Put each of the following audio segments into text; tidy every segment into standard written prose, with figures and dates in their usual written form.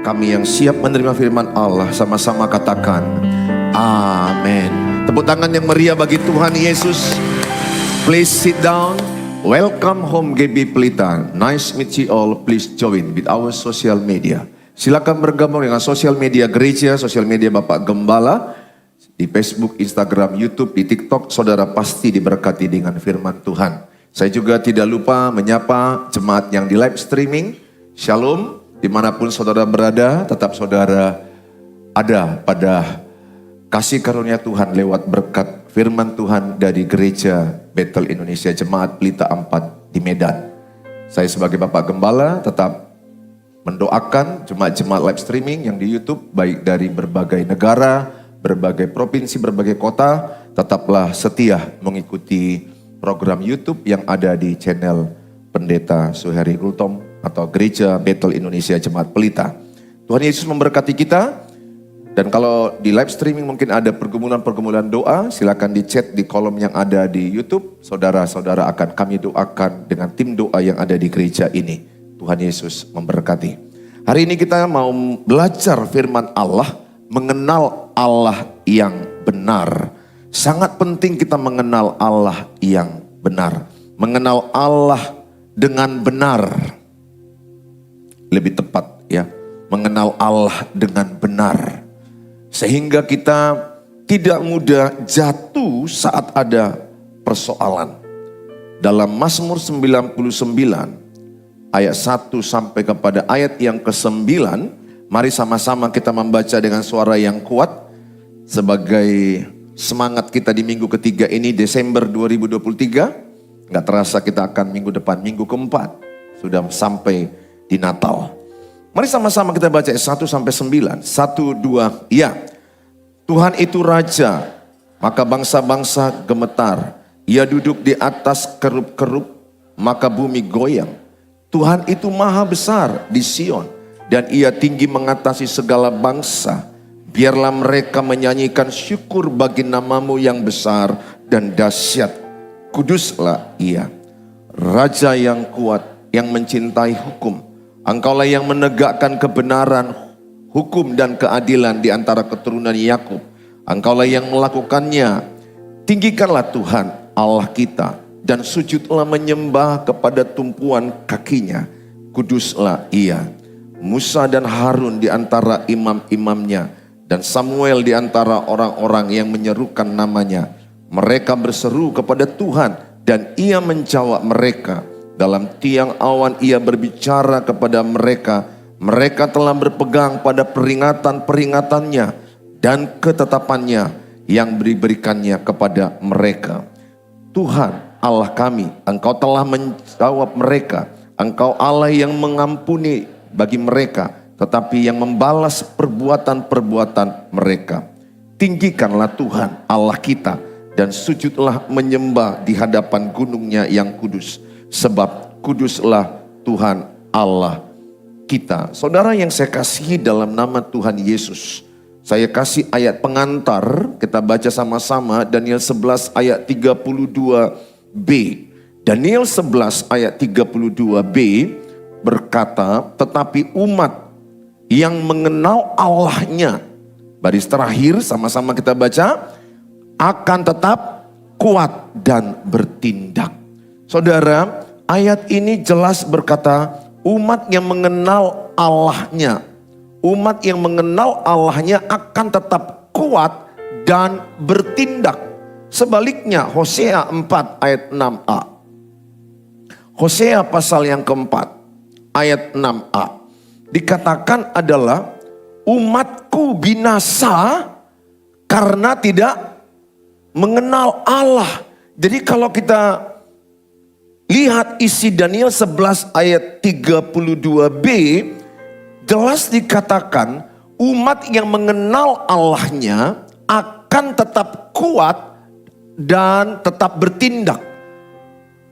Kami yang siap menerima firman Allah sama-sama katakan amin. Tepuk tangan yang meriah bagi Tuhan Yesus. Please sit down. Welcome home GB Pelita. Nice meet you all. Please join with our social media. Silakan bergabung dengan sosial media gereja, sosial media Bapak Gembala. Di Facebook, Instagram, YouTube, di TikTok, saudara pasti diberkati dengan firman Tuhan. Saya juga tidak lupa menyapa jemaat yang di live streaming. Shalom, dimanapun saudara berada, tetap saudara ada pada kasih karunia Tuhan lewat berkat firman Tuhan dari gereja Bethel Indonesia Jemaat Pelita 4 di Medan. Saya sebagai Bapak Gembala tetap mendoakan jemaat-jemaat live streaming yang di YouTube, baik dari berbagai negara, berbagai provinsi, berbagai kota, tetaplah setia mengikuti program YouTube yang ada di channel Pendeta Suheri Gultom atau Gereja Bethel Indonesia Jemaat Pelita. Tuhan Yesus memberkati kita. Dan kalau di live streaming mungkin ada pergumulan-pergumulan doa, silakan di chat di kolom yang ada di YouTube. Saudara-saudara akan kami doakan dengan tim doa yang ada di gereja ini. Tuhan Yesus memberkati. Hari ini kita mau belajar firman Allah, mengenal Allah yang benar. Sangat penting kita mengenal Allah yang benar. Mengenal Allah dengan benar. Lebih tepat ya, mengenal Allah dengan benar. Sehingga kita tidak mudah jatuh saat ada persoalan. Dalam Mazmur 99 ayat 1 sampai kepada ayat yang ke-9, mari sama-sama kita membaca dengan suara yang kuat sebagai semangat kita di minggu ketiga ini, Desember 2023. Nggak terasa kita akan minggu depan, minggu keempat. Sudah sampai di Natal. Mari sama-sama kita baca 1 sampai 9. 1, 2, ya. Tuhan itu Raja, maka bangsa-bangsa gemetar. Ia duduk di atas kerup-kerup, maka bumi goyang. Tuhan itu maha besar di Sion, dan ia tinggi mengatasi segala bangsa. Biarlah mereka menyanyikan syukur bagi namamu yang besar dan dahsyat. Kuduslah ia, Raja yang kuat, yang mencintai hukum. Engkaulah yang menegakkan kebenaran, hukum dan keadilan di antara keturunan Yakub. Engkaulah yang melakukannya. Tinggikanlah Tuhan Allah kita, dan sujudlah menyembah kepada tumpuan kakinya. Kuduslah ia. Musa dan Harun di antara imam-imamnya, dan Samuel di antara orang-orang yang menyerukan namanya. Mereka berseru kepada Tuhan, dan ia menjawab mereka. Dalam tiang awan ia berbicara kepada mereka. Mereka telah berpegang pada peringatan-peringatannya dan ketetapannya yang diberikannya kepada mereka. Tuhan Allah kami, Engkau telah menjawab mereka. Engkau Allah yang mengampuni bagi mereka, tetapi yang membalas perbuatan-perbuatan mereka. Tinggikanlah Tuhan Allah kita, dan sujudlah menyembah di hadapan gunungnya yang kudus. Sebab kuduslah Tuhan Allah kita. Saudara yang saya kasihi dalam nama Tuhan Yesus, saya kasih ayat pengantar, kita baca sama-sama Daniel 11 ayat 32b. Daniel 11 ayat 32b berkata, tetapi umat yang mengenal Allahnya, baris terakhir sama-sama kita baca, akan tetap kuat dan bertindak. Saudara, ayat ini jelas berkata umat yang mengenal Allahnya. Umat yang mengenal Allahnya akan tetap kuat dan bertindak. Sebaliknya Hosea 4 ayat 6a. Hosea pasal yang keempat ayat 6a. Dikatakan adalah umatku binasa karena tidak mengenal Allah. Jadi kalau kita lihat isi Daniel 11 ayat 32b, jelas dikatakan umat yang mengenal Allahnya akan tetap kuat dan tetap bertindak.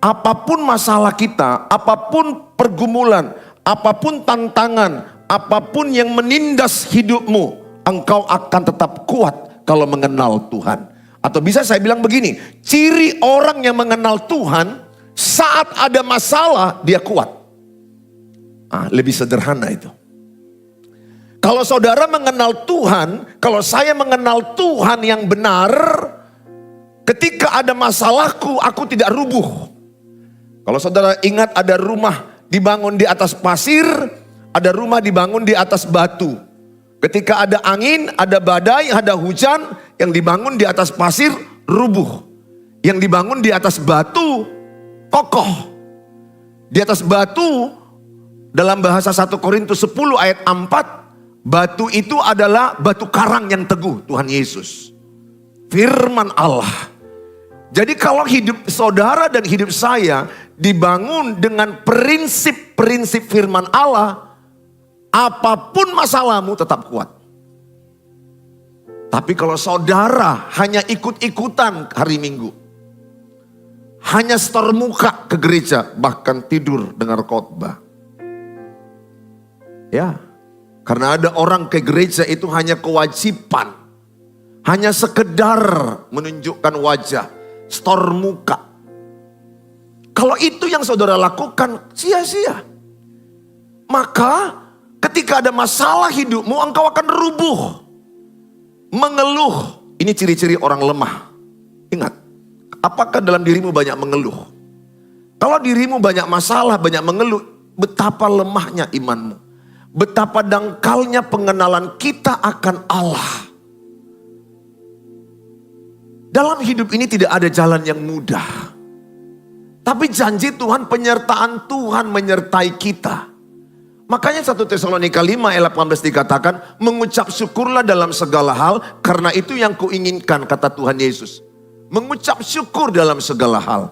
Apapun masalah kita, apapun pergumulan, apapun tantangan, apapun yang menindas hidupmu, engkau akan tetap kuat kalau mengenal Tuhan. Atau bisa saya bilang begini, ciri orang yang mengenal Tuhan, saat ada masalah dia kuat. Lebih sederhana itu. Kalau saudara mengenal Tuhan, kalau saya mengenal Tuhan yang benar, ketika ada masalahku, aku tidak rubuh. Kalau saudara ingat ada rumah dibangun di atas pasir, ada rumah dibangun di atas batu. Ketika ada angin, ada badai, ada hujan, yang dibangun di atas pasir rubuh. Yang dibangun di atas batu kokoh. Di atas batu, dalam bahasa 1 Korintus 10 ayat 4, batu itu adalah batu karang yang teguh, Tuhan Yesus. Firman Allah. Jadi kalau hidup saudara dan hidup saya dibangun dengan prinsip-prinsip firman Allah, apapun masalahmu tetap kuat. Tapi kalau saudara hanya ikut-ikutan hari Minggu, hanya setor muka ke gereja, bahkan tidur dengar khotbah. Ya, karena ada orang ke gereja itu hanya kewajiban, hanya sekedar menunjukkan wajah, setor muka. Kalau itu yang saudara lakukan, sia-sia. Maka ketika ada masalah hidupmu, engkau akan rubuh. Mengeluh, ini ciri-ciri orang lemah. Ingat, apakah dalam dirimu banyak mengeluh? Kalau dirimu banyak masalah, banyak mengeluh, betapa lemahnya imanmu. Betapa dangkalnya pengenalan kita akan Allah. Dalam hidup ini tidak ada jalan yang mudah. Tapi janji Tuhan, penyertaan Tuhan menyertai kita. Makanya 1 Tesalonika 5 ayat 18 dikatakan, mengucap syukurlah dalam segala hal, karena itu yang kuinginkan, kata Tuhan Yesus. Mengucap syukur dalam segala hal.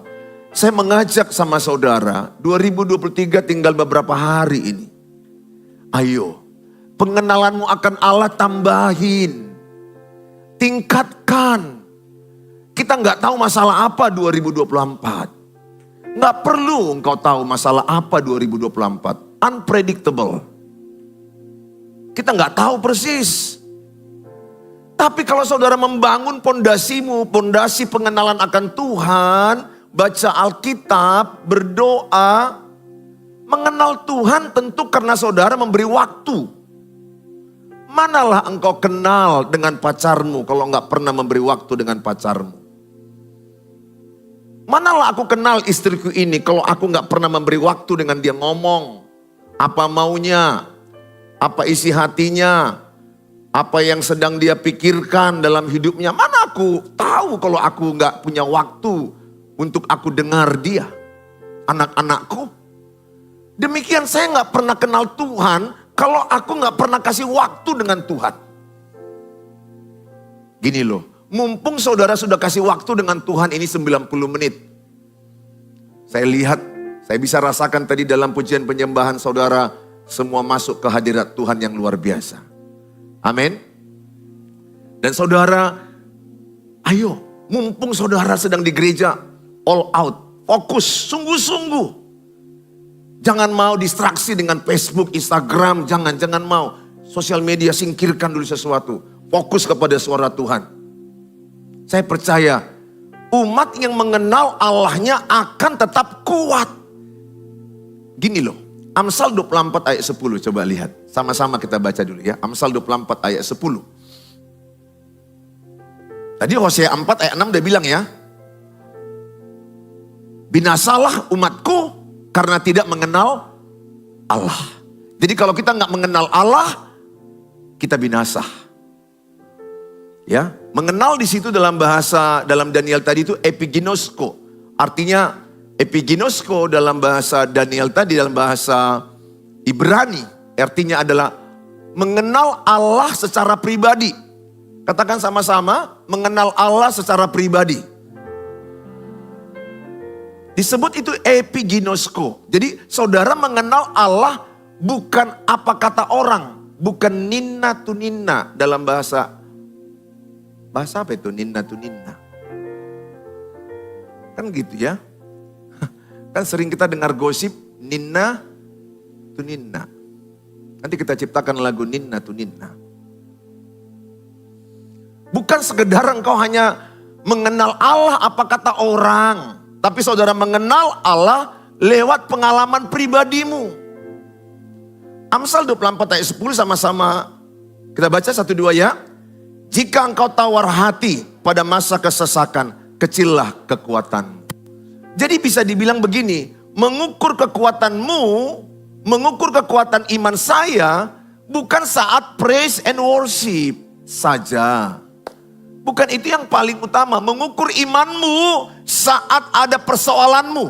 Saya mengajak sama saudara, 2023 tinggal beberapa hari ini. Ayo, pengenalanmu akan Allah tambahin. Tingkatkan. Kita nggak tahu masalah apa 2024. Nggak perlu engkau tahu masalah apa 2024. Unpredictable. Kita nggak tahu persis. Tapi kalau saudara membangun pondasimu, pondasi pengenalan akan Tuhan, baca Alkitab, berdoa, mengenal Tuhan tentu karena saudara memberi waktu. Manalah engkau kenal dengan pacarmu kalau nggak pernah memberi waktu dengan pacarmu. Manalah aku kenal istriku ini kalau aku nggak pernah memberi waktu dengan dia ngomong. Apa maunya, apa isi hatinya, apa yang sedang dia pikirkan dalam hidupnya. Mana aku tahu kalau aku nggak punya waktu untuk aku dengar dia. Anak-anakku. Demikian saya nggak pernah kenal Tuhan kalau aku nggak pernah kasih waktu dengan Tuhan. Gini loh, mumpung saudara sudah kasih waktu dengan Tuhan ini 90 menit. Saya lihat, saya bisa rasakan tadi dalam pujian penyembahan saudara semua masuk ke hadirat Tuhan yang luar biasa. Amin. Dan saudara, ayo, mumpung saudara sedang di gereja, all out, fokus, sungguh-sungguh. Jangan mau distraksi dengan Facebook, Instagram, jangan mau. Sosial media singkirkan dulu sesuatu. Fokus kepada suara Tuhan. Saya percaya umat yang mengenal Allahnya akan tetap kuat. Gini loh, Amsal 24 ayat 10 coba lihat. Sama-sama kita baca dulu ya. Amsal 24 ayat 10. Tadi Hosea 4 ayat 6 udah bilang ya. Binasalah umatku karena tidak mengenal Allah. Jadi kalau kita nggak mengenal Allah, kita binasa. Ya, mengenal di situ dalam bahasa dalam Daniel tadi itu epiginosko. Artinya epiginosko dalam bahasa Daniel tadi dalam bahasa Ibrani artinya adalah mengenal Allah secara pribadi. Katakan sama-sama, mengenal Allah secara pribadi. Disebut itu epiginosko. Jadi saudara mengenal Allah bukan apa kata orang, bukan ninna tu ninna dalam bahasa apa itu ninna tu ninna? Kan gitu ya. Kan sering kita dengar gosip ninna tu ninna. Nanti kita ciptakan lagu ninna tu ninna. Bukan sekedar engkau hanya mengenal Allah apa kata orang. Tapi saudara mengenal Allah lewat pengalaman pribadimu. Amsal 24 ayat 10 sama-sama Kita baca 1-2 ya. Jika engkau tawar hati pada masa kesesakan, kecillah kekuatan. Jadi bisa dibilang begini, mengukur kekuatanmu, mengukur kekuatan iman saya, bukan saat praise and worship saja. Bukan itu yang paling utama. Mengukur imanmu saat ada persoalanmu,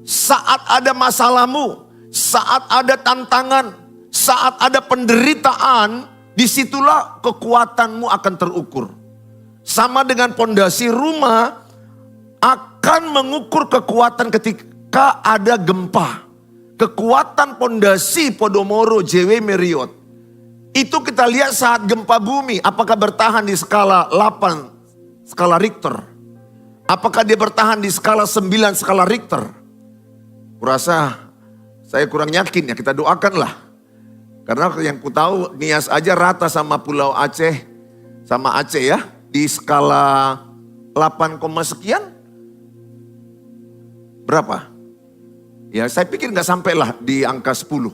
saat ada masalahmu, saat ada tantangan, saat ada penderitaan, disitulah kekuatanmu akan terukur. Sama dengan pondasi rumah akan mengukur kekuatan ketika ada gempa. Kekuatan pondasi Podomoro JW Marriott itu kita lihat saat gempa bumi, apakah bertahan di skala 8 skala Richter? Apakah dia bertahan di skala 9 skala Richter? Kurasa saya kurang yakin ya, kita doakanlah. Karena yang ku tahu Nias aja rata sama Pulau Aceh, sama Aceh ya, di skala 8, sekian. Berapa? Ya saya pikir nggak sampailah di angka 10.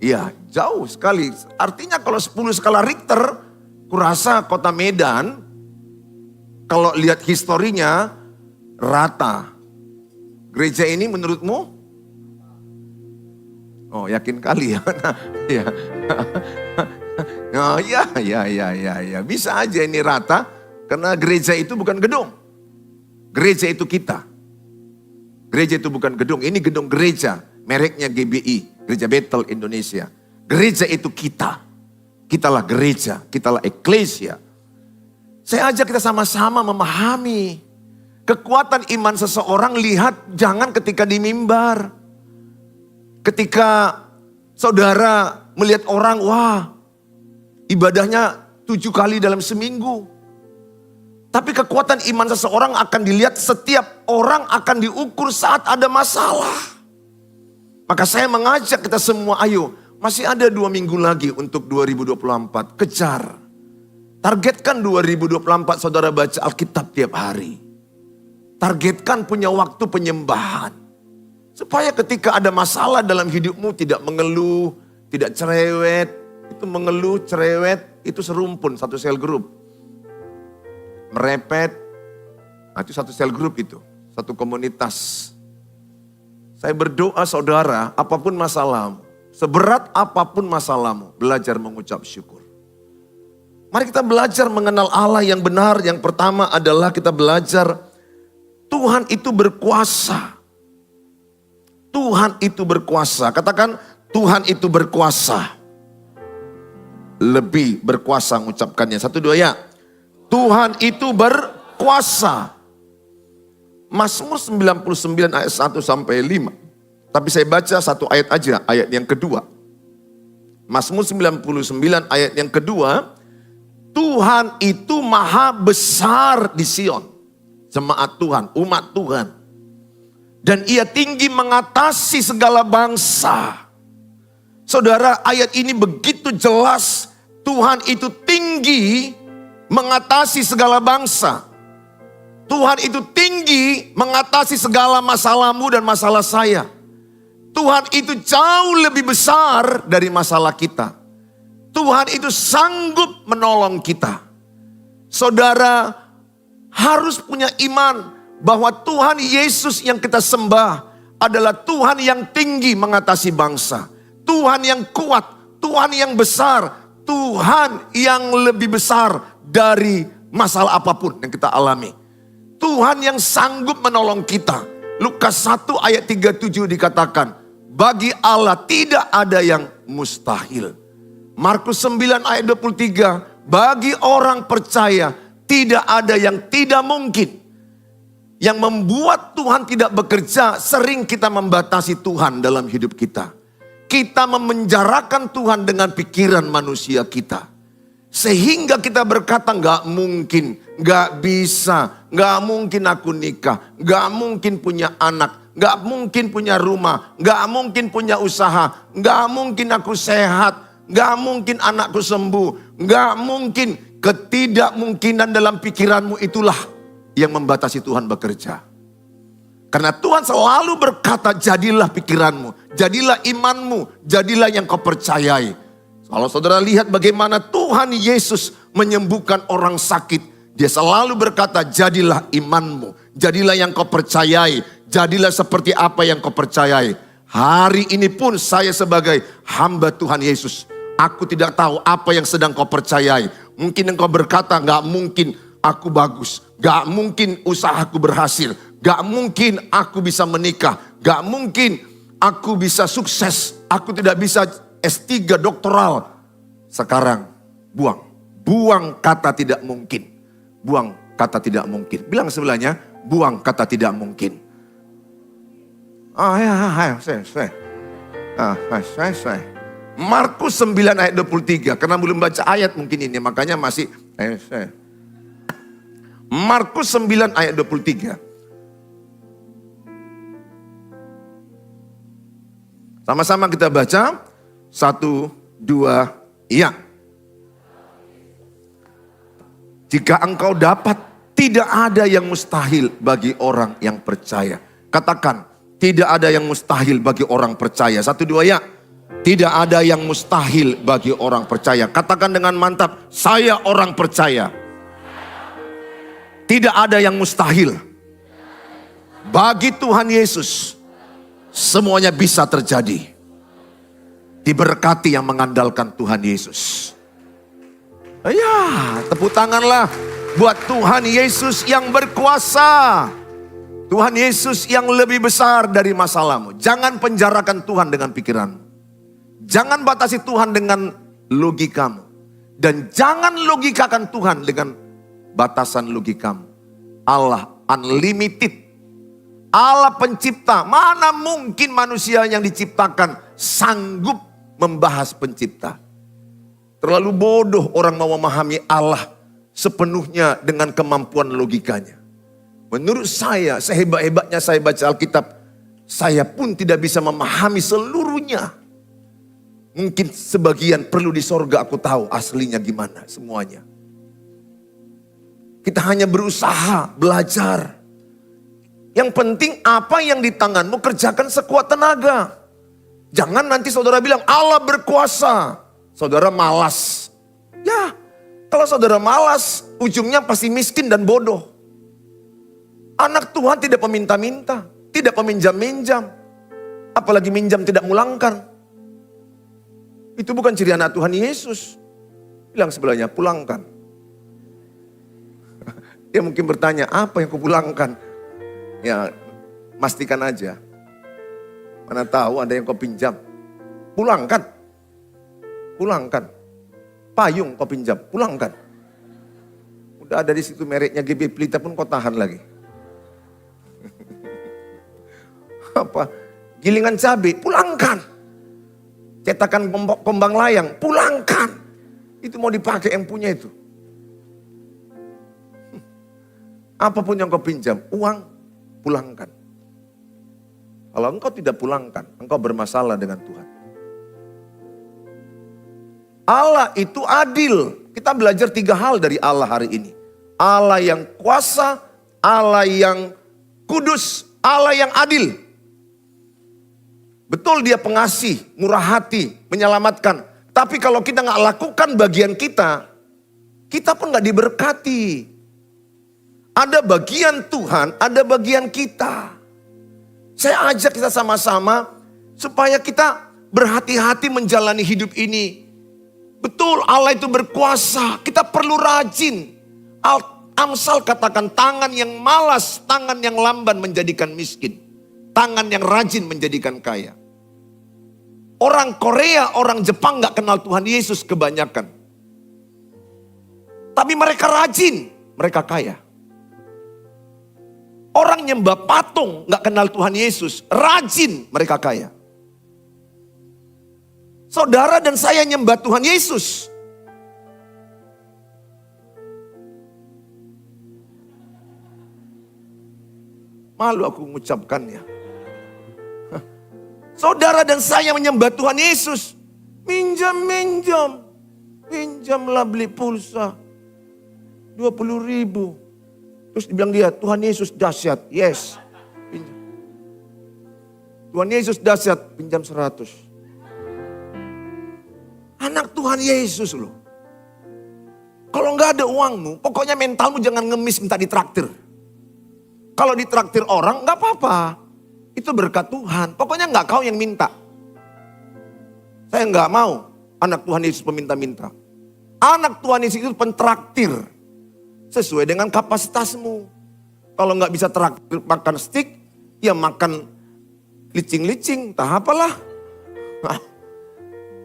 Iya jauh sekali. Artinya kalau 10 skala Richter, kurasa kota Medan, kalau lihat historinya rata. Gereja ini menurutmu? Oh yakin kali ya. Ya. Oh ya. Bisa aja ini rata. Karena gereja itu bukan gedung. Gereja itu kita. Gereja itu bukan gedung. Ini gedung gereja. Mereknya GBI. Gereja Bethel Indonesia. Gereja itu kita. Kitalah gereja. Kitalah eklesia. Saya ajak kita sama-sama memahami. Kekuatan iman seseorang lihat jangan ketika di mimbar. Ketika saudara melihat orang, wah ibadahnya 7 kali dalam seminggu. Tapi kekuatan iman seseorang akan dilihat setiap orang akan diukur saat ada masalah. Maka saya mengajak kita semua, ayo masih ada 2 minggu lagi untuk 2024. Kejar. Targetkan 2024 saudara baca Alkitab tiap hari. Targetkan punya waktu penyembahan. Supaya ketika ada masalah dalam hidupmu tidak mengeluh, tidak cerewet. Itu mengeluh, cerewet, itu serumpun satu sel grup. Merepet, nah itu satu sel grup itu. Satu komunitas. Saya berdoa saudara, apapun masalahmu. Seberat apapun masalahmu, belajar mengucap syukur. Mari kita belajar mengenal Allah yang benar. Yang pertama adalah kita belajar Tuhan itu berkuasa. Tuhan itu berkuasa. Katakan Tuhan itu berkuasa. Lebih berkuasa mengucapkannya. 1-2 ya. Tuhan itu berkuasa. Mazmur 99 ayat 1 sampai 5. Tapi saya baca satu ayat aja, ayat yang kedua. Mazmur 99 ayat yang kedua. Tuhan itu maha besar di Sion. Jemaat Tuhan, umat Tuhan. Dan ia tinggi mengatasi segala bangsa. Saudara, ayat ini begitu jelas. Tuhan itu tinggi mengatasi segala bangsa. Tuhan itu tinggi mengatasi segala masalahmu dan masalah saya. Tuhan itu jauh lebih besar dari masalah kita. Tuhan itu sanggup menolong kita. Saudara harus punya iman bahwa Tuhan Yesus yang kita sembah adalah Tuhan yang tinggi mengatasi bangsa. Tuhan yang kuat, Tuhan yang besar, Tuhan yang lebih besar dari masalah apapun yang kita alami. Tuhan yang sanggup menolong kita. Lukas 1 ayat 37 dikatakan, bagi Allah tidak ada yang mustahil. Markus 9 ayat 23, bagi orang percaya tidak ada yang tidak mungkin. Yang membuat Tuhan tidak bekerja, sering kita membatasi Tuhan dalam hidup kita. Kita memenjarakan Tuhan dengan pikiran manusia kita. Sehingga kita berkata gak mungkin, gak bisa, gak mungkin aku nikah, gak mungkin punya anak, gak mungkin punya rumah, gak mungkin punya usaha, gak mungkin aku sehat, gak mungkin anakku sembuh, gak mungkin. Ketidakmungkinan dalam pikiranmu itulah yang membatasi Tuhan bekerja. Karena Tuhan selalu berkata, jadilah pikiranmu, jadilah imanmu, jadilah yang kau percayai. Kalau saudara lihat bagaimana Tuhan Yesus menyembuhkan orang sakit, dia selalu berkata, jadilah imanmu, jadilah yang kau percayai, jadilah seperti apa yang kau percayai. Hari ini pun saya sebagai hamba Tuhan Yesus, aku tidak tahu apa yang sedang kau percayai. Mungkin engkau berkata, gak mungkin aku bagus, gak mungkin usahaku berhasil, gak mungkin aku bisa menikah, gak mungkin aku bisa sukses, aku tidak bisa S3 doktoral. Sekarang buang kata tidak mungkin. Buang kata tidak mungkin. Bilang sebelahnya, buang kata tidak mungkin. Markus 9 ayat 23. Karena belum baca ayat mungkin ini, makanya masih. Markus 9 ayat 23. Sama-sama kita baca. 1, 2, iya. Jika engkau dapat, tidak ada yang mustahil bagi orang yang percaya. Katakan, tidak ada yang mustahil bagi orang percaya. 1, 2, ya. Tidak ada yang mustahil bagi orang percaya. Katakan dengan mantap, saya orang percaya. Tidak ada yang mustahil. Bagi Tuhan Yesus, semuanya bisa terjadi. Diberkati yang mengandalkan Tuhan Yesus. Ya, tepuk tanganlah buat Tuhan Yesus yang berkuasa. Tuhan Yesus yang lebih besar dari masalahmu. Jangan penjarakan Tuhan dengan pikiranmu. Jangan batasi Tuhan dengan logikamu. Dan jangan logikakan Tuhan dengan batasan logikamu. Allah unlimited. Allah pencipta. Mana mungkin manusia yang diciptakan sanggup membahas pencipta. Terlalu bodoh orang mau memahami Allah sepenuhnya dengan kemampuan logikanya. Menurut saya, sehebat-hebatnya saya baca Alkitab, saya pun tidak bisa memahami seluruhnya. Mungkin sebagian perlu di sorga aku tahu aslinya gimana semuanya. Kita hanya berusaha, belajar. Yang penting apa yang di tanganmu kerjakan sekuat tenaga. Jangan nanti saudara bilang Allah berkuasa. Saudara malas. Ya, kalau saudara malas, ujungnya pasti miskin dan bodoh. Anak Tuhan tidak meminta-minta, tidak meminjam-minjam. Apalagi minjam tidak mulangkan. Itu bukan ciri anak Tuhan Yesus. Bilang sebelahnya, pulangkan. Dia mungkin bertanya, apa yang kau pulangkan? Ya, pastikan aja. Mana tahu ada yang kau pinjam. Pulangkan. Pulangkan. Payung kau pinjam. Pulangkan. Udah ada di situ mereknya GB Pelita pun kau tahan lagi. Apa? Gilingan cabai. Pulangkan. Cetakan kembang layang. Pulangkan. Itu mau dipakai yang punya itu. Apapun yang kau pinjam. Uang. Pulangkan. Kalau engkau tidak pulangkan, engkau bermasalah dengan Tuhan. Allah itu adil. Kita belajar 3 hal dari Allah hari ini. Allah yang kuasa, Allah yang kudus, Allah yang adil. Betul dia pengasih, murah hati, menyelamatkan. Tapi kalau kita gak lakukan bagian kita pun gak diberkati. Ada bagian Tuhan, ada bagian kita. Saya ajak kita sama-sama supaya kita berhati-hati menjalani hidup ini. Betul Allah itu berkuasa, kita perlu rajin. Amsal katakan tangan yang malas, tangan yang lamban menjadikan miskin. Tangan yang rajin menjadikan kaya. Orang Korea, orang Jepang gak kenal Tuhan Yesus kebanyakan. Tapi mereka rajin, mereka kaya. Orang nyembah patung gak kenal Tuhan Yesus, rajin mereka kaya. Saudara dan saya nyembah Tuhan Yesus. Malu aku mengucapkannya. Saudara dan saya menyembah Tuhan Yesus. Minjamlah beli pulsa. 20.000. Terus dibilang dia, Tuhan Yesus dahsyat. Yes. Pinjam. Tuhan Yesus dahsyat, pinjam 100. Anak Tuhan Yesus loh. Kalau nggak ada uangmu, pokoknya mentalmu jangan ngemis minta ditraktir. Kalau ditraktir orang nggak apa-apa. Itu berkat Tuhan. Pokoknya nggak kau yang minta. Saya nggak mau anak Tuhan Yesus peminta-minta. Anak Tuhan Yesus itu pentraktir. Sesuai dengan kapasitasmu. Kalau nggak bisa traktir makan steak, ya makan licing-licing, entah apalah.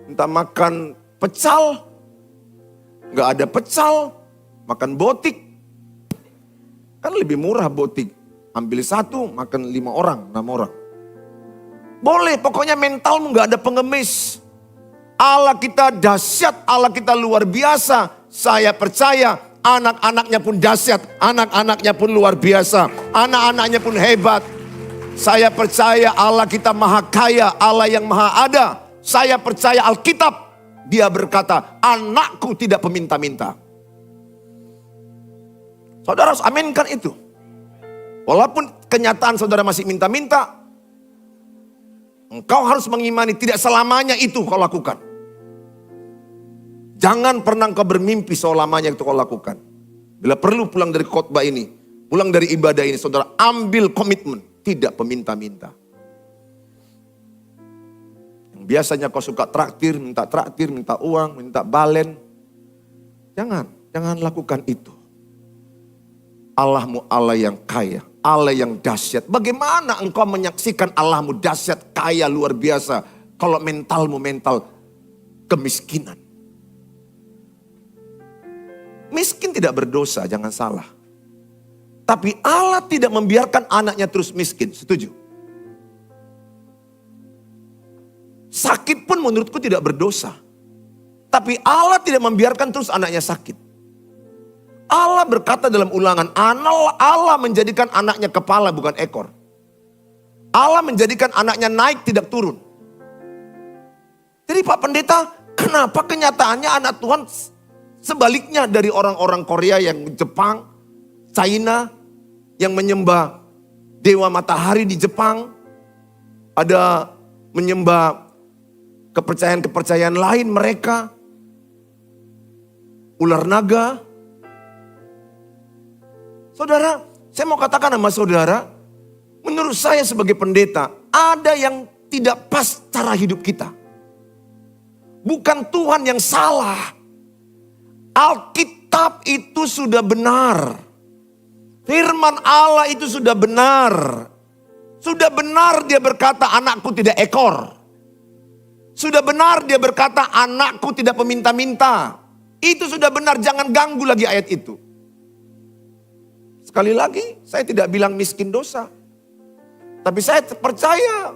Entah makan pecal, nggak ada pecal, makan botik. Kan lebih murah botik. Ambil satu, makan 5 orang, 6 orang. Boleh, pokoknya mentalmu nggak ada pengemis. Allah kita dahsyat, Allah kita luar biasa. Saya percaya anak-anaknya pun dahsyat, anak-anaknya pun luar biasa, anak-anaknya pun hebat. Saya percaya Allah kita maha kaya, Allah yang maha ada. Saya percaya Alkitab, dia berkata, anakku tidak peminta-minta. Saudara harus aminkan itu. Walaupun kenyataan saudara masih minta-minta, engkau harus mengimani tidak selamanya itu kau lakukan. Jangan pernah kau bermimpi selamanya itu kau lakukan. Bila perlu pulang dari khotbah ini, pulang dari ibadah ini, saudara ambil komitmen, tidak peminta-minta. Yang biasanya kau suka traktir, minta uang, minta balen. Jangan lakukan itu. Allahmu Allah yang kaya, Allah yang dahsyat. Bagaimana engkau menyaksikan Allahmu dahsyat, kaya, luar biasa, kalau mentalmu mental kemiskinan? Miskin tidak berdosa, jangan salah. Tapi Allah tidak membiarkan anaknya terus miskin, setuju? Sakit pun menurutku tidak berdosa. Tapi Allah tidak membiarkan terus anaknya sakit. Allah berkata dalam Ulangan, Allah menjadikan anaknya kepala bukan ekor. Allah menjadikan anaknya naik tidak turun. Jadi Pak Pendeta, kenapa kenyataannya anak Tuhan sebaliknya dari orang-orang Korea yang Jepang, China, yang menyembah dewa matahari di Jepang, ada menyembah kepercayaan-kepercayaan lain mereka, ular naga. Saudara, saya mau katakan sama saudara, menurut saya sebagai pendeta, ada yang tidak pas cara hidup kita. Bukan Tuhan yang salah. Alkitab itu sudah benar. Firman Allah itu sudah benar. Sudah benar dia berkata anakku tidak ekor. Sudah benar dia berkata anakku tidak peminta-minta. Itu sudah benar, jangan ganggu lagi ayat itu. Sekali lagi, saya tidak bilang miskin dosa. Tapi saya percaya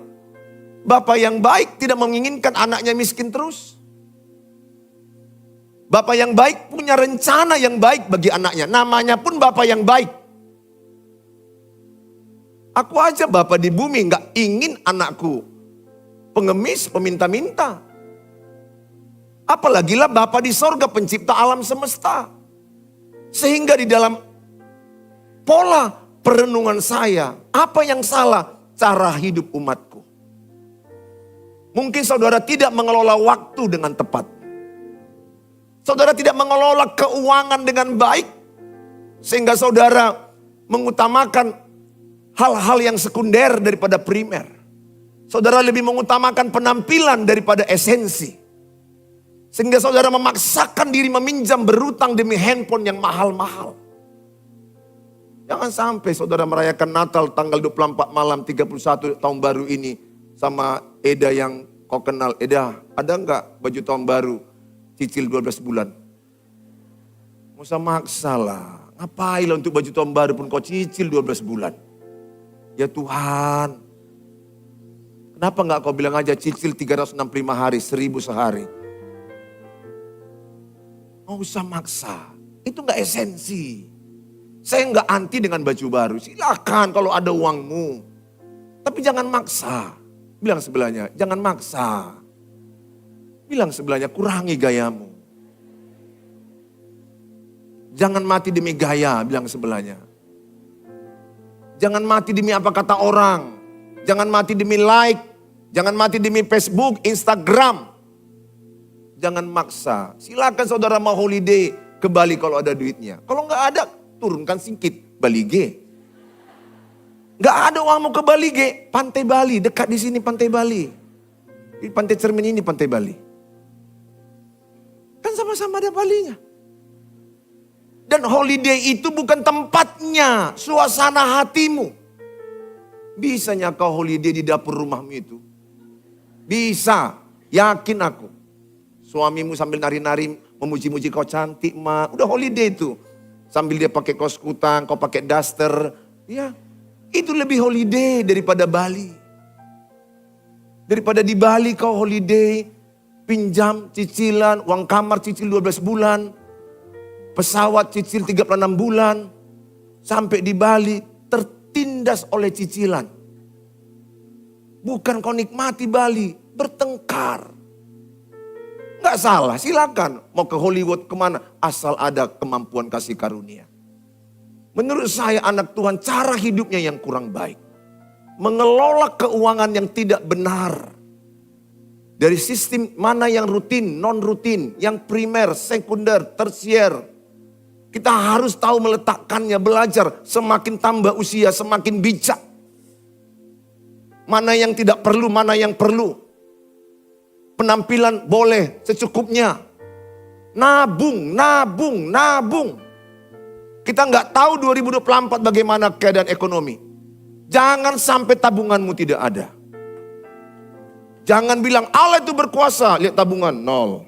Bapak yang baik tidak menginginkan anaknya miskin terus. Bapak yang baik punya rencana yang baik bagi anaknya. Namanya pun Bapak yang baik. Aku aja Bapak di bumi gak ingin anakku pengemis, peminta-minta. Apalagilah Bapak di sorga pencipta alam semesta. Sehingga di dalam pola perenungan saya, apa yang salah cara hidup umatku? Mungkin saudara tidak mengelola waktu dengan tepat. Saudara tidak mengelola keuangan dengan baik. Sehingga saudara mengutamakan hal-hal yang sekunder daripada primer. Saudara lebih mengutamakan penampilan daripada esensi. Sehingga saudara memaksakan diri meminjam berutang demi handphone yang mahal-mahal. Jangan sampai saudara merayakan Natal tanggal 24 malam 31 tahun baru ini sama Eda yang kau kenal. Eda, ada enggak baju tahun baru cicil 12 bulan? Nggak usah maksa lah. Ngapain lah untuk baju tahun baru pun kau cicil 12 bulan? Ya Tuhan, kenapa enggak kau bilang aja cicil 365 hari, 1000 sehari? Nggak usah maksa, itu enggak esensi. Saya enggak anti dengan baju baru. Silakan kalau ada uangmu. Tapi jangan maksa. Bilang sebelahnya, jangan maksa. Bilang sebelahnya, kurangi gayamu. Jangan mati demi gaya, bilang sebelahnya. Jangan mati demi apa kata orang. Jangan mati demi like. Jangan mati demi Facebook, Instagram. Jangan maksa. Silakan saudara mau holiday ke Bali kalau ada duitnya. Kalau nggak ada, turunkan sedikit. Bali G. Nggak ada uang mau ke Bali G. Pantai Bali, dekat di sini Pantai Bali. Di Pantai Cermin ini Pantai Bali. Kan sama-sama ada Balinya. Dan holiday itu bukan tempatnya, suasana hatimu. Bisanya kau holiday di dapur rumahmu itu? Bisa, yakin aku. Suamimu sambil nari-nari, memuji-muji kau cantik, Ma. Udah holiday itu. Sambil dia pakai kaos kutang, kau pakai daster. Ya, itu lebih holiday daripada Bali. Daripada di Bali kau holiday, pinjam cicilan, uang kamar cicil 12 bulan. Pesawat cicil 36 bulan. Sampai di Bali tertindas oleh cicilan. Bukan kau nikmati Bali, bertengkar. Gak salah, silakan. Mau ke Hollywood kemana, asal ada kemampuan kasih karunia. Menurut saya anak Tuhan cara hidupnya yang kurang baik. Mengelola keuangan yang tidak benar. Dari sistem mana yang rutin, non rutin, yang primer, sekunder, tersier. Kita harus tahu meletakkannya, belajar. Semakin tambah usia, semakin bijak. Mana yang tidak perlu, mana yang perlu. Penampilan boleh secukupnya. Nabung, nabung, nabung. Kita nggak tahu 2024 bagaimana keadaan ekonomi. Jangan sampai tabunganmu tidak ada. Jangan bilang Allah itu berkuasa, lihat tabungan, nol.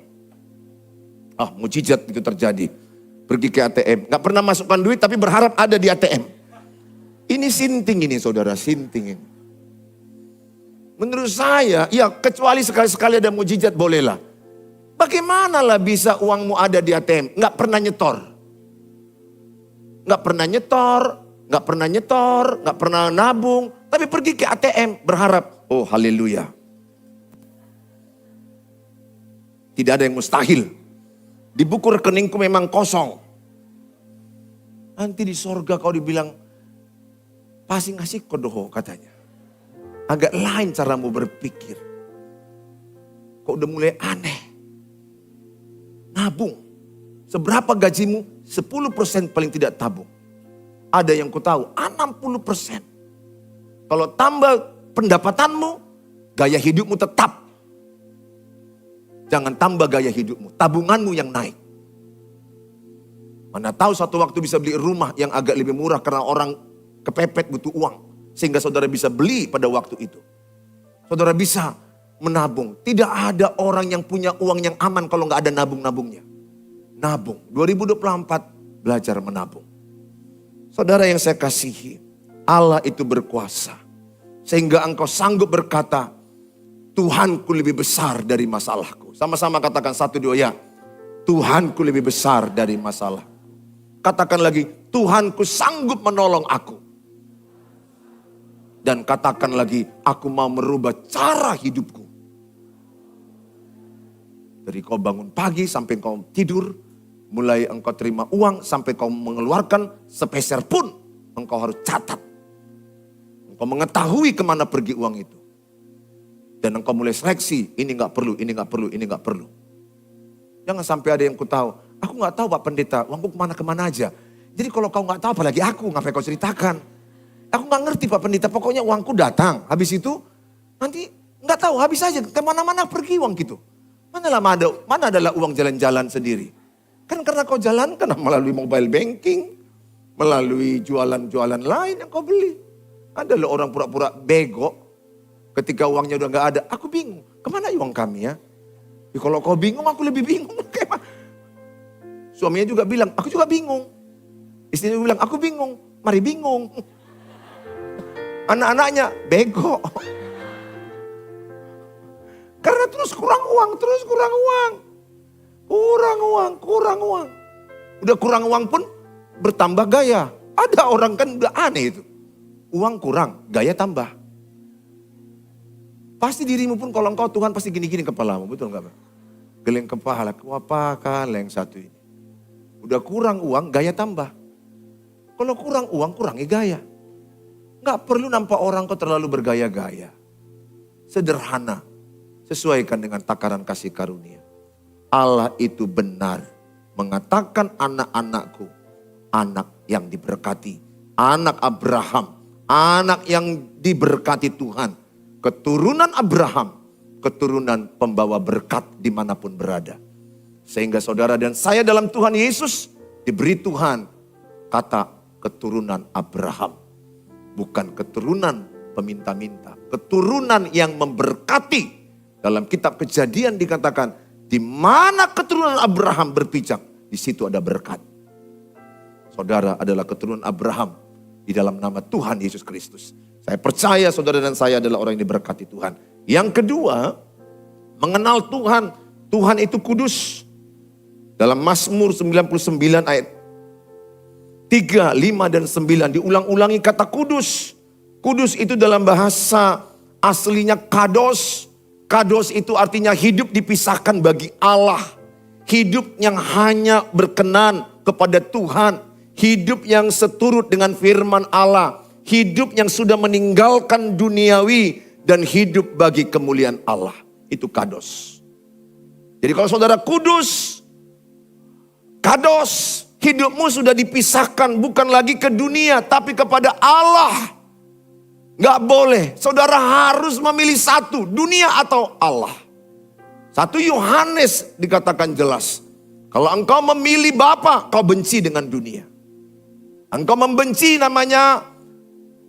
Ah, mujizat itu terjadi. Pergi ke ATM, nggak pernah masukkan duit tapi berharap ada di ATM. Ini sinting ini saudara, sinting ini. Menurut saya, ya kecuali sekali-sekali ada mujizat bolehlah. Bagaimana lah bisa uangmu ada di ATM, nggak pernah nyetor. Nggak pernah nyetor, nggak pernah nyetor, nggak pernah nabung. Tapi pergi ke ATM berharap, oh haleluya. Tidak ada yang mustahil. Di buku rekeningku memang kosong. Nanti di sorga kau dibilang, pasti ngasih kodoh katanya. Agak lain caramu berpikir. Kok udah mulai aneh. Nabung. Seberapa gajimu? 10% paling tidak tabung. Ada yang ku tahu, 60%. Kalau tambah pendapatanmu, gaya hidupmu tetap. Jangan tambah gaya hidupmu, tabunganmu yang naik. Mana tahu satu waktu bisa beli rumah yang agak lebih murah karena orang kepepet butuh uang. Sehingga saudara bisa beli pada waktu itu. Saudara bisa menabung. Tidak ada orang yang punya uang yang aman kalau nggak ada nabung-nabungnya. Nabung, 2024 belajar menabung. Saudara yang saya kasihi, Allah itu berkuasa. Sehingga engkau sanggup berkata, Tuhanku lebih besar dari masalahku. Sama-sama katakan 1, 2 ya. Tuhanku lebih besar dari masalah. Katakan lagi, Tuhanku sanggup menolong aku. Dan katakan lagi, aku mau merubah cara hidupku. Dari kau bangun pagi sampai kau tidur, mulai engkau terima uang sampai kau mengeluarkan sepeser pun, engkau harus catat. Engkau mengetahui kemana pergi uang itu. Dan engkau mulai seleksi, ini gak perlu, ini gak perlu, ini gak perlu. Jangan sampai ada yang ku tahu, aku gak tahu Pak Pendeta, uangku kemana-kemana aja. Jadi kalau kau gak tahu apalagi aku, ngapain kau ceritakan. Aku gak ngerti Pak Pendeta, pokoknya uangku datang. Habis itu, nanti gak tahu, habis aja, kemana-mana pergi uang gitu. Mana adalah uang jalan-jalan sendiri. Kan karena kau jalankan melalui mobile banking, melalui jualan-jualan lain yang kau beli. Ada loh orang pura-pura bego. Ketika uangnya udah gak ada, aku bingung. Kemana uang kami ya? Kalau kau bingung, aku lebih bingung. Suaminya juga bilang, aku juga bingung. Istrinya bilang, aku bingung. Mari bingung. Anak-anaknya, bego. Karena terus kurang uang, terus kurang uang. Kurang uang, kurang uang. Udah kurang uang pun bertambah gaya. Ada orang kan udah aneh itu. Uang kurang, gaya tambah. Pasti dirimu pun kalau engkau Tuhan pasti gini-gini kepalamu, betul gak Pak? Geleng kepala, apakah yang satu ini? Udah kurang uang, gaya tambah. Kalau kurang uang, kurangi gaya. Gak perlu nampak orang kau terlalu bergaya-gaya. Sederhana, sesuaikan dengan takaran kasih karunia. Allah itu benar. Mengatakan anak-anakku, anak yang diberkati. Anak Abraham, anak yang diberkati Tuhan. Keturunan Abraham, keturunan pembawa berkat dimanapun berada. Sehingga saudara dan saya dalam Tuhan Yesus diberi Tuhan kata keturunan Abraham. Bukan keturunan peminta-minta. Keturunan yang memberkati. Dalam kitab Kejadian dikatakan, di mana keturunan Abraham berpijak, di situ ada berkat. Saudara adalah keturunan Abraham di dalam nama Tuhan Yesus Kristus. Saya percaya saudara dan saya adalah orang yang diberkati Tuhan. Yang kedua, mengenal Tuhan. Tuhan itu kudus. Dalam Mazmur 99 ayat 3, 5, dan 9 diulang-ulangi kata kudus. Kudus itu dalam bahasa aslinya kados. Kados itu artinya hidup dipisahkan bagi Allah. Hidup yang hanya berkenan kepada Tuhan. Hidup yang seturut dengan firman Allah. Hidup yang sudah meninggalkan duniawi dan hidup bagi kemuliaan Allah. Itu kados. Jadi kalau saudara kudus, kados, hidupmu sudah dipisahkan bukan lagi ke dunia tapi kepada Allah. Gak boleh, saudara harus memilih satu, dunia atau Allah. 1 Yohanes dikatakan jelas, kalau engkau memilih Bapa, kau benci dengan dunia. Engkau membenci namanya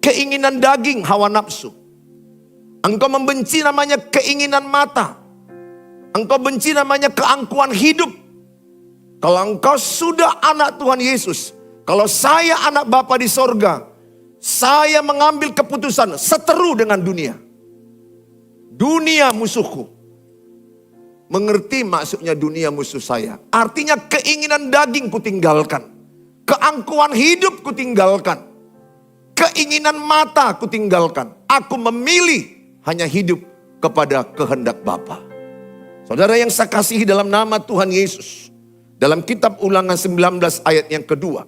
keinginan daging, hawa nafsu. Engkau membenci namanya keinginan mata. Engkau benci namanya keangkuhan hidup. Kalau engkau sudah anak Tuhan Yesus, kalau saya anak Bapa di sorga, saya mengambil keputusan seteru dengan dunia. Dunia musuhku. Mengerti maksudnya dunia musuh saya? Artinya keinginan daging kutinggalkan. Keangkuhan hidup kutinggalkan. Keinginan mata kutinggalkan. Aku memilih hanya hidup kepada kehendak Bapa. Saudara yang saya kasihi dalam nama Tuhan Yesus. Dalam kitab Ulangan 19 ayat yang kedua.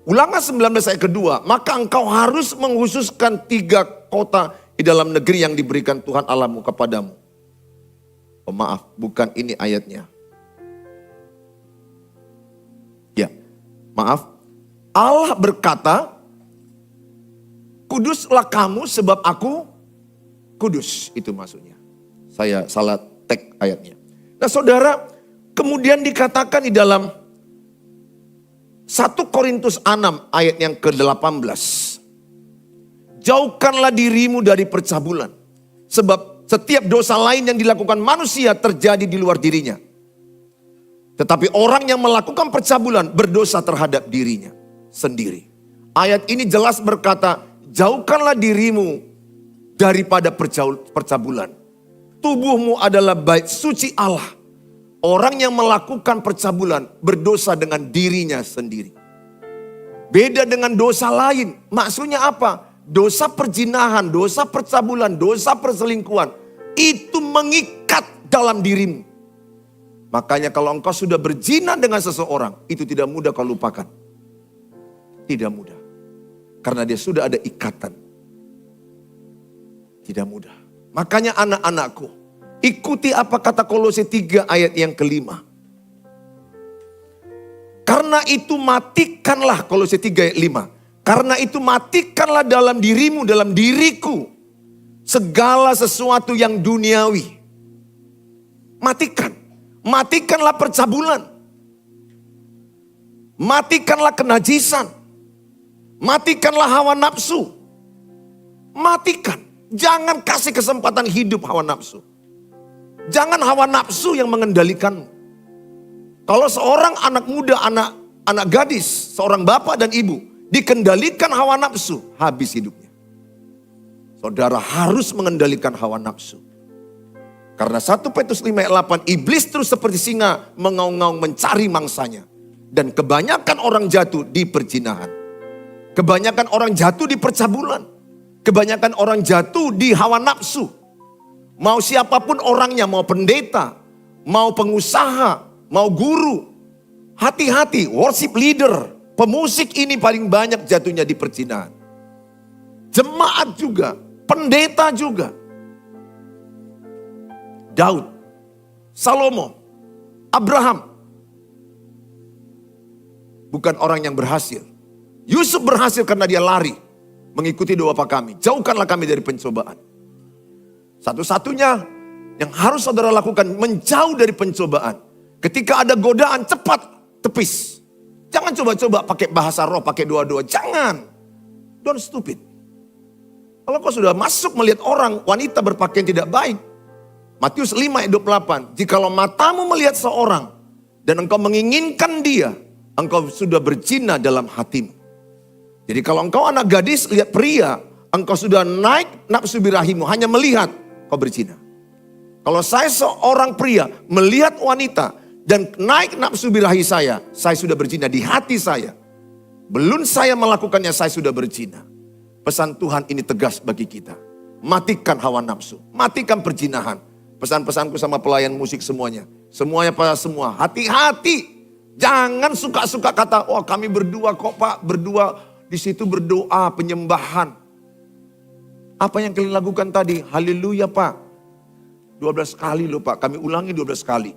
Ulangan 19 ayat kedua. Maka engkau harus menghususkan 3 kota di dalam negeri yang diberikan Tuhan Allahmu kepadamu. Oh maaf, bukan ini ayatnya. Ya, maaf. Allah berkata, kuduslah kamu sebab aku kudus. Itu maksudnya. Saya salah tag ayatnya. Nah saudara, kemudian dikatakan di dalam 1 Korintus 6 ayat yang ke-18. Jauhkanlah dirimu dari percabulan. Sebab setiap dosa lain yang dilakukan manusia terjadi di luar dirinya. Tetapi orang yang melakukan percabulan berdosa terhadap dirinya sendiri. Ayat ini jelas berkata, jauhkanlah dirimu daripada percabulan. Tubuhmu adalah bait suci Allah. Orang yang melakukan percabulan berdosa dengan dirinya sendiri. Beda dengan dosa lain. Maksudnya apa? Dosa perzinahan, dosa percabulan, dosa perselingkuhan. Itu mengikat dalam dirimu. Makanya kalau engkau sudah berzina dengan seseorang, itu tidak mudah kau lupakan. Tidak mudah. Karena dia sudah ada ikatan. Tidak mudah. Makanya anak-anakku, ikuti apa kata Kolose 3 ayat yang ke-5. Karena itu matikanlah, Kolose 3 ayat 5. Karena itu matikanlah dalam dirimu, dalam diriku, segala sesuatu yang duniawi. Matikan. Matikanlah percabulan. Matikanlah kenajisan. Matikanlah hawa nafsu. Matikan. Jangan kasih kesempatan hidup hawa nafsu. Jangan hawa nafsu yang mengendalikanmu. Kalau seorang anak muda, anak gadis, seorang bapak dan ibu dikendalikan hawa nafsu, habis hidupnya. Saudara harus mengendalikan hawa nafsu. Karena 1 Petrus 5 ayat 8, iblis terus seperti singa mengaung-ngaung mencari mangsanya. Dan kebanyakan orang jatuh di perzinahan. Kebanyakan orang jatuh di percabulan. Kebanyakan orang jatuh di hawa nafsu. Mau siapapun orangnya, mau pendeta, mau pengusaha, mau guru. Hati-hati, worship leader, pemusik ini paling banyak jatuhnya di perzinahan. Jemaat juga, pendeta juga. Daud Salomo, Abraham. Bukan orang yang berhasil. Yusuf berhasil karena dia lari. Mengikuti doa Bapa kami. Jauhkanlah kami dari pencobaan. Satu-satunya yang harus saudara lakukan, menjauh dari pencobaan. Ketika ada godaan, cepat tepis. Jangan coba-coba pakai bahasa roh, pakai doa-doa. Jangan. Don't stupid. Kalau kau sudah masuk melihat orang, wanita berpakaian tidak baik. Matius 5 ayat 28. Jikalau matamu melihat seorang dan engkau menginginkan dia, engkau sudah berzina dalam hatimu. Jadi kalau engkau anak gadis lihat pria, engkau sudah naik nafsu birahimu hanya melihat, kau berzina. Kalau saya seorang pria melihat wanita dan naik nafsu birahi saya sudah berzina di hati saya. Belum saya melakukannya, saya sudah berzina. Pesan Tuhan ini tegas bagi kita. Matikan hawa nafsu, matikan perzinahan. Pesan-pesanku sama pelayan musik semuanya. Semuanya pada semua, hati-hati. Jangan suka-suka kata, wah kami berdua kok Pak, berdua di situ berdoa penyembahan. Apa yang kalian lakukan tadi? Haleluya Pak. 12 kali loh Pak, kami ulangi 12 kali.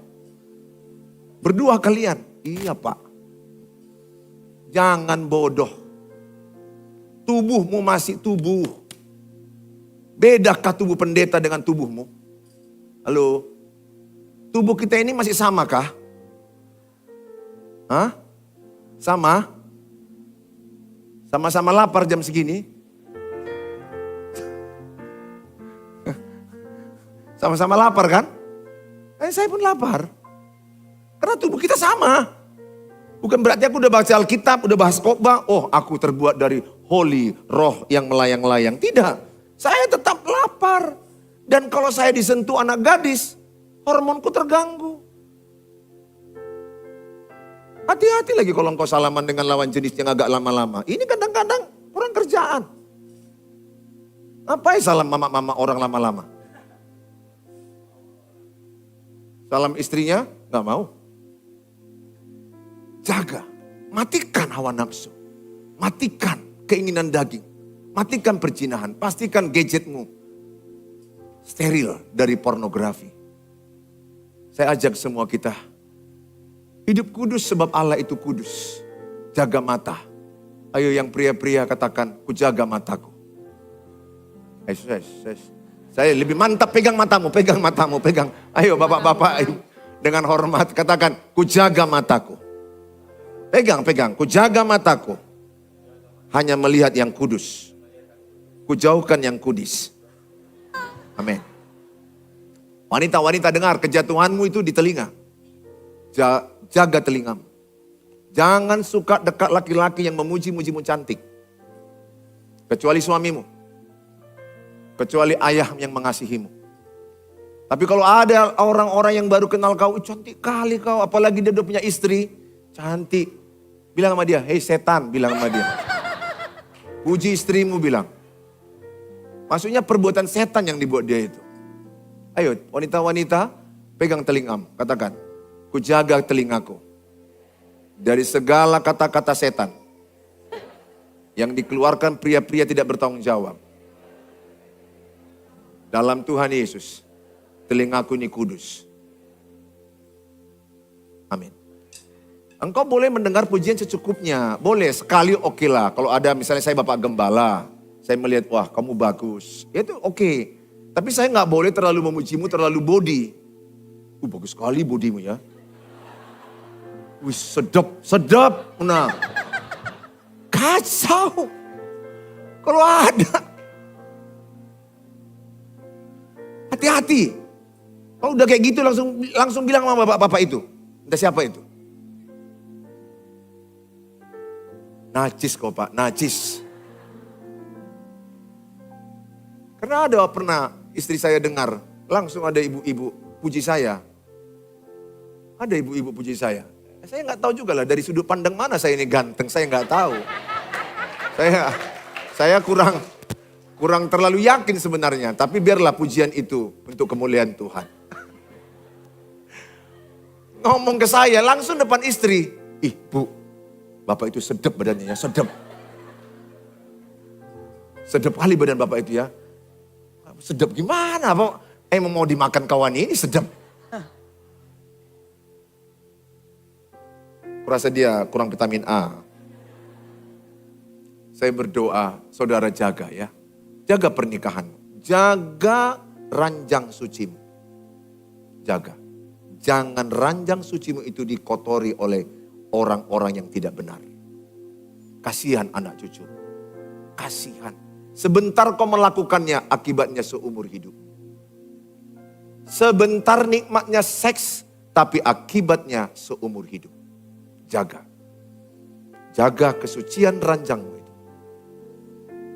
Berdua kalian? Iya Pak. Jangan bodoh. Tubuhmu masih tubuh. Bedakah tubuh pendeta dengan tubuhmu? Halo? Tubuh kita ini masih sama kah? Hah? Sama? Sama-sama lapar jam segini? Sama-sama lapar kan? Saya pun lapar. Karena tubuh kita sama. Bukan berarti aku udah baca Alkitab, udah bahas khotbah, oh aku terbuat dari holy, roh yang melayang-layang. Tidak, saya tetap lapar. Dan kalau saya disentuh anak gadis, hormonku terganggu. Hati-hati lagi kalau engkau salaman dengan lawan jenis yang agak lama-lama. Ini kadang-kadang kurang kerjaan. Ngapain salam mama-mama orang lama-lama? Salam istrinya, gak mau. Jaga, matikan hawa nafsu. Matikan keinginan daging. Matikan perzinahan. Pastikan gadgetmu steril dari pornografi. Saya ajak semua kita. Hidup kudus sebab Allah itu kudus. Jaga mata. Ayo yang pria-pria katakan, ku jaga mataku. Saya lebih mantap pegang matamu, pegang. Ayo bapak-bapak, ayo. Dengan hormat katakan, ku jaga mataku. Pegang, ku jaga mataku. Hanya melihat yang kudus. Ku jauhkan yang kudis. Amin. Wanita-wanita dengar, kejatuhanmu itu di telinga. Jaga telingamu. Jangan suka dekat laki-laki yang memuji-mujimu cantik. Kecuali suamimu. Kecuali ayah yang mengasihimu. Tapi kalau ada orang-orang yang baru kenal kau, cantik kali kau. Apalagi dia udah punya istri, cantik. Bilang sama dia, hei setan, bilang sama dia. Puji istrimu bilang. Maksudnya perbuatan setan yang dibuat dia itu. Ayo wanita-wanita, pegang telingamu. Katakan, ku jaga telingaku. Dari segala kata-kata setan. Yang dikeluarkan pria-pria tidak bertanggung jawab. Dalam Tuhan Yesus, telingaku ini kudus. Amin. Engkau boleh mendengar pujian secukupnya. Boleh, sekali oke lah. Kalau ada misalnya saya Bapak Gembala, saya melihat, wah kamu bagus. Itu oke. Tapi saya gak boleh terlalu memujimu, terlalu body. Bagus sekali bodimu ya. Wih sedap. Nah, kacau. Kalau ada. Hati-hati. Kalau udah kayak gitu langsung bilang sama bapak-bapak itu. Entah siapa itu. Najis kok Pak, najis. Karena ada pernah istri saya dengar, langsung ada ibu-ibu puji saya. Ada ibu-ibu puji saya. Saya nggak tahu juga lah dari sudut pandang mana saya ini ganteng, saya nggak tahu. Saya kurang terlalu yakin sebenarnya, tapi biarlah pujian itu untuk kemuliaan Tuhan. Ngomong ke saya langsung depan istri, ih bu, bapak itu sedap badannya ya, sedap. Sedap kali badan bapak itu ya. Sedap gimana? Emang mau dimakan kawan ini sedap. Kurasa dia kurang vitamin A. Saya berdoa, saudara jaga ya. Jaga pernikahanmu. Jaga ranjang sucimu. Jaga. Jangan ranjang sucimu itu dikotori oleh orang-orang yang tidak benar. Kasihan anak cucu. Kasihan. Sebentar kau melakukannya, akibatnya seumur hidup. Sebentar nikmatnya seks, tapi akibatnya seumur hidup. Jaga. Jaga kesucian ranjangmu itu.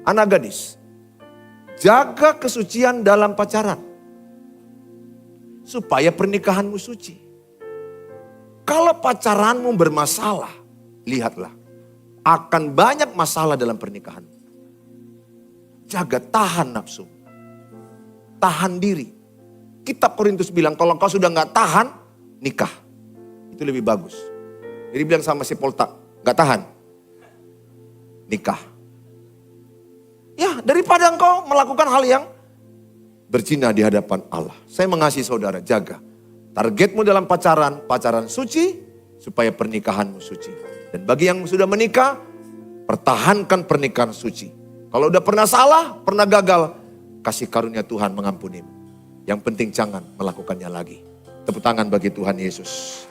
Anak gadis, jaga kesucian dalam pacaran. Supaya pernikahanmu suci. Kalau pacaranmu bermasalah, lihatlah. Akan banyak masalah dalam pernikahanmu. Jaga, tahan nafsu. Tahan diri. Kitab Korintus bilang, kalau kau sudah gak tahan, nikah. Itu lebih bagus. Jadi bilang sama si Poltak, gak tahan, nikah. Ya, daripada engkau melakukan hal yang berzina di hadapan Allah. Saya mengasihi saudara, jaga. Targetmu dalam pacaran, pacaran suci, supaya pernikahanmu suci. Dan bagi yang sudah menikah, pertahankan pernikahan suci. Kalau udah pernah salah, pernah gagal, kasih karunia Tuhan mengampunimu. Yang penting jangan melakukannya lagi. Tepuk tangan bagi Tuhan Yesus.